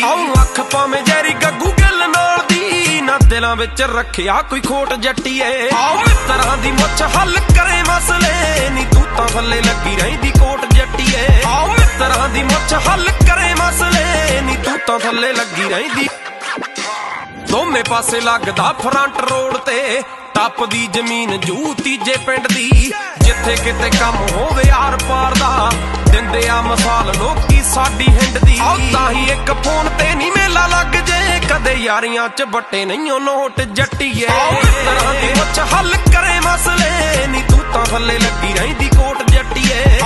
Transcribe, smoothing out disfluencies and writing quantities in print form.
ਆਉ ਅੱਖ ਭਾਵੇਂ ਜੈਰੀ ਗੱਗੂ ਗੱਲ ਨਾਲ ਦੀ ਨਾ ਦਿਲਾਂ ਵਿੱਚ ਰੱਖਿਆ ਕੋਈ ਖੋਟ ਜੱਟੀਏ। ਆਉ ਮਿੱਤਰਾਂ ਦੀ ਮੁੱਛ ਹੱਲ ਕਰੇ ਮਸਲੇ ਨੀ ਤੂੰ ਤਾਂ ਥੱਲੇ ਲੱਗੀ ਰਹਿੰਦੀ ਕੋਟ ਜੱਟੀਏ। ਆਉ ਮਿੱਤਰਾਂ ਦੀ ਮੁੱਛ ਹੱਲ ਕਰੇ ਮਸਲੇ ਨੀ ਤੂੰ ਤਾਂ ਥੱਲੇ ਲੱਗੀ ਰਹਿੰਦੀ। ਦੋਵੇਂ ਪਾਸੇ ਲੱਗਦਾ ਫਰੰਟ ਰੋਡ ਤੇ ਟੱਪਦੀ ਜ਼ਮੀਨ ਜੂ ਤੀਜੇ ਪਿੰਡ ਦੀ। ਜਿੱਥੇ ਕਿਤੇ ਕੰਮ ਹੋਵੇ ਆਰ ਪਾਰ ਦਾ ਦਿੰਦੇ ਆ ਮਿਸਾਲ ਲੋਕੀ ਸਾਡੀ ਹਿੰਡ ਦੀ। ਤਾਂ ਹੀ ਇੱਕ ਫੋਨ ਤੇ ਨਹੀਂ ਮੇਲਾ ਲੱਗ ਜੇ ਕਦੇ ਯਾਰੀਆਂ ਚ ਵੱਟੇ ਨਹੀਂ ਉਹ ਨੋਟ ਜੱਟੀਏ। ਮਿੱਤਰਾਂ ਦੀ ਮੁੱਛ ਹੱਲ ਕਰੇ ਮਸਲੇ ਨੀ ਤੂੰ ਤਾਂ ਥੱਲੇ ਲੱਗੀ ਰਹਿੰਦੀ ਕੋਟ ਜੱਟੀਏ।